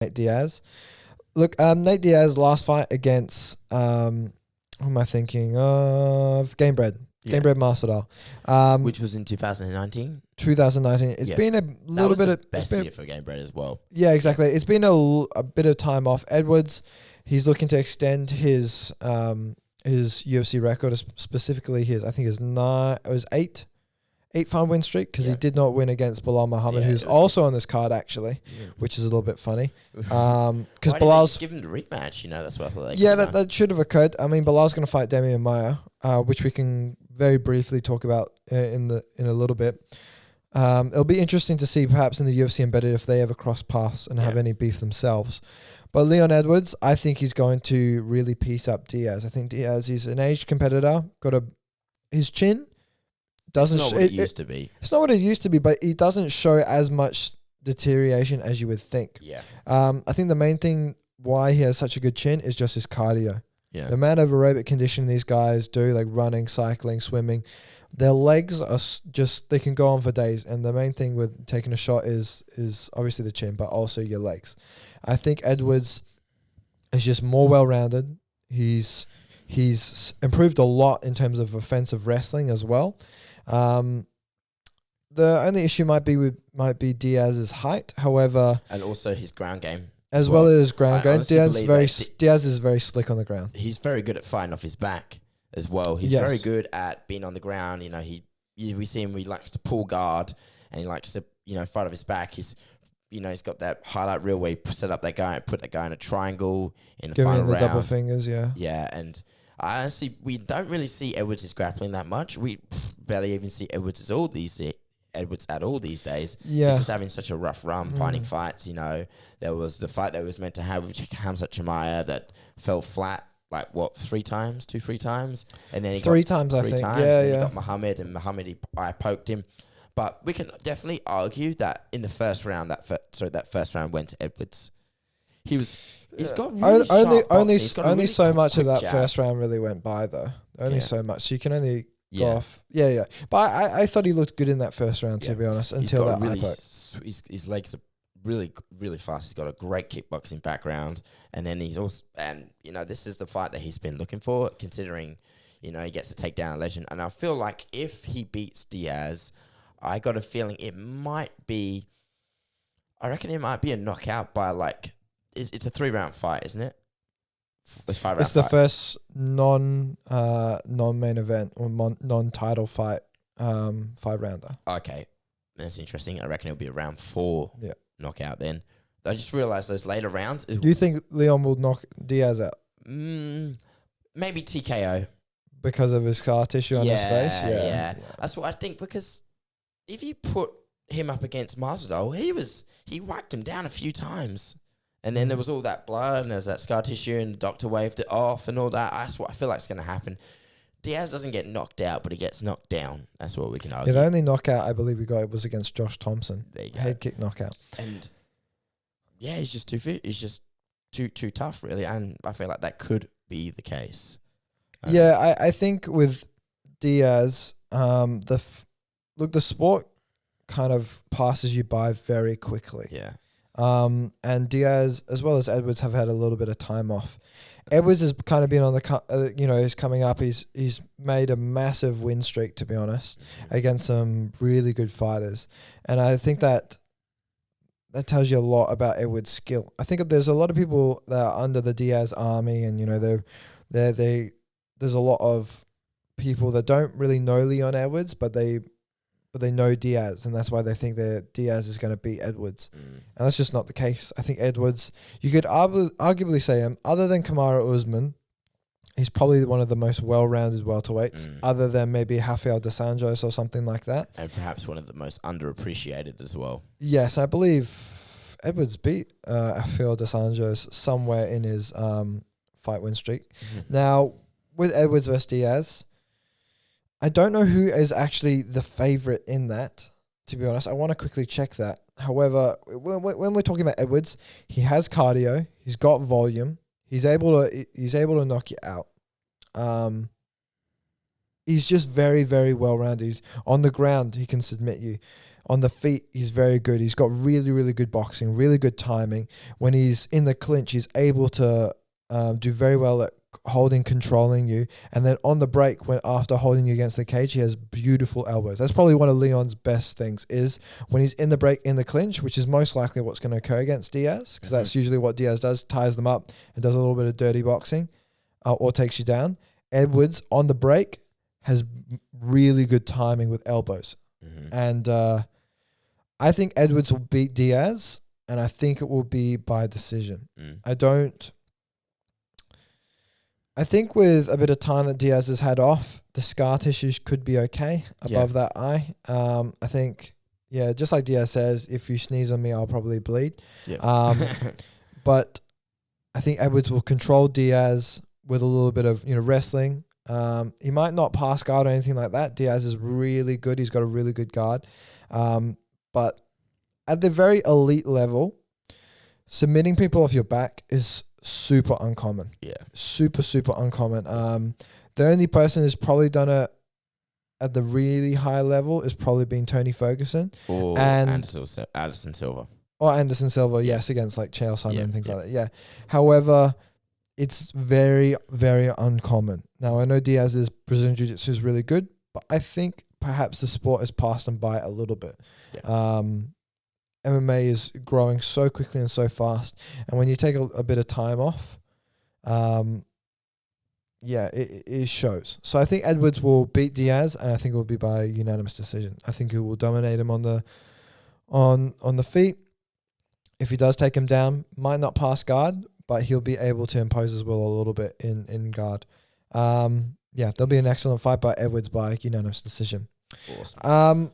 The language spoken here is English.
Nate Diaz. Look, Nate Diaz last fight against who am I thinking of? Gamebred. Yeah. Gamebred Masvidal. Which was in 2019. 2019. It's Yeah. been a That little was bit the of best year for Game Bread as well. yeah, exactly. It's been a bit of time off. Edwards, he's looking to extend his UFC record, specifically I think his eight fight win streak, because he did not win against Bilal Muhammad, who's also on this card actually, which is a little bit funny. Because Bilal's give him the rematch, that's what I thought. that should have occurred. I mean, Bilal's going to fight Damian Maia, which we can very briefly talk about in a little bit. It'll be interesting to see perhaps in the UFC embedded if they ever cross paths and have any beef themselves. But Leon Edwards, I think he's going to really piece up Diaz. I think Diaz, he's an aged competitor, his chin doesn't. It's not what it used to be. It's not what it used to be, but he doesn't show as much deterioration as you would think. Yeah. I think the main thing why he has such a good chin is just his cardio. Yeah. The amount of aerobic conditioning these guys do, like running, cycling, swimming, their legs are they can go on for days. And the main thing with taking a shot is obviously the chin, but also your legs. I think Edwards is just more well-rounded. He's improved a lot in terms of offensive wrestling as well. The only issue might be Diaz's height, however, and also his ground game. As well as ground game. Diaz is very slick on the ground. He's very good at fighting off his back as well. He's very good at being on the ground. We see him. He likes to pull guard, and he likes to fight off his back. He's got that highlight reel where he set up that guy, put that guy in a triangle in the final round. Double fingers, yeah. Yeah, and honestly, we don't really see Edwards' grappling that much. We barely even see Edwards at all these days. Yeah. He's just having such a rough run, finding fights. There was the fight that was meant to have with Khamzat Chimaev that fell flat, like what, 3 times, 2-3 times, and then he three got times, I think. Yeah, he got Muhammad, and Muhammad I poked him. But we can definitely argue that in the first round, that first round went to Edwards. He's got really sharp boxing. Only so much of that jab. first round really went by though. Only so much. So you can only go Yeah. off. Yeah. But I thought he looked good in that first round, to be honest, until that eye poke. His legs are really, really fast. He's got a great kickboxing background, and then he's also, and this is the fight that he's been looking for, considering he gets to take down a legend. And I feel like if he beats Diaz, I got a feeling it might be. I reckon it might be a knockout by it's a 3-round fight, isn't it? It's 5-round. It's the first non-main event or non-title fight 5-rounder. Okay, that's interesting. I reckon it'll be a round 4 Yeah. knockout then. I just realized those later rounds. Do you think Leon will knock Diaz out Maybe TKO because of his scar tissue on his face? Yeah, that's what I think, because if you put him up against Masvidal, he whacked him down a few times. And then there was all that blood, and there's that scar tissue, and the doctor waved it off and all that. That's what I feel like is going to happen. Diaz doesn't get knocked out, but he gets knocked down. That's what we can argue. Yeah, the only knockout I believe we got was against Josh Thompson. There you go. Head kick knockout. And yeah, he's just too fit. He's just too tough, really. And I feel like that could be the case. I think with Diaz, the sport kind of passes you by very quickly. Yeah. And Diaz, as well as Edwards, have had a little bit of time off. Edwards has kind of been on the, he's coming up. He's made a massive win streak, to be honest, against some really good fighters. And I think that tells you a lot about Edwards' skill. I think there's a lot of people that are under the Diaz army, and there's a lot of people that don't really know Leon Edwards, but they know Diaz, and that's why they think that Diaz is going to beat Edwards. And that's just not the case. I think Edwards, you could arguably say him, other than Kamaru Usman, he's probably one of the most well-rounded welterweights, other than maybe Rafael dos Anjos or something like that. And perhaps one of the most underappreciated as well. Yes, I believe Edwards beat Rafael dos Anjos somewhere in his fight win streak. Now, with Edwards versus Diaz, I don't know who is actually the favorite in that, to be honest. I want to quickly check that. However, when we're talking about Edwards, he has cardio, he's got volume, he's able to knock you out. He's just very, very well rounded. He's on the ground, he can submit you. On the feet, he's very good. He's got really, really good boxing, really good timing. When he's in the clinch, he's able to do very well at holding, controlling you. And then on the break, when after holding you against the cage, he has beautiful elbows. That's probably one of Leon's best things, is when he's in the break, in the clinch, which is most likely what's going to occur against Diaz, because that's usually what Diaz does, ties them up and does a little bit of dirty boxing or takes you down. Edwards, on the break, has really good timing with elbows. And I think Edwards will beat Diaz, and I think it will be by decision. I think with a bit of time that Diaz has had off, the scar tissues could be okay above that eye. I think, just like Diaz says, if you sneeze on me, I'll probably bleed. But I think Edwards will control Diaz with a little bit of wrestling. He might not pass guard or anything like that. Diaz is really good. He's got a really good guard. But at the very elite level, submitting people off your back is super uncommon. Super uncommon. The only person who's probably done it at the really high level is probably been Tony Ferguson or Anderson Silva. Or Anderson Silva, yes, against like Chael Sonnen and things like that. However, it's very, very uncommon. Now, I know Diaz's Brazilian Jiu-Jitsu is really good, but I think perhaps the sport has passed him by a little bit. MMA is growing so quickly and so fast. And when you take a bit of time off, it shows. So I think Edwards will beat Diaz, and I think it will be by unanimous decision. I think he will dominate him on the feet. If he does take him down, might not pass guard, but he'll be able to impose his will a little bit in guard. There'll be an excellent fight by Edwards by unanimous decision. Awesome.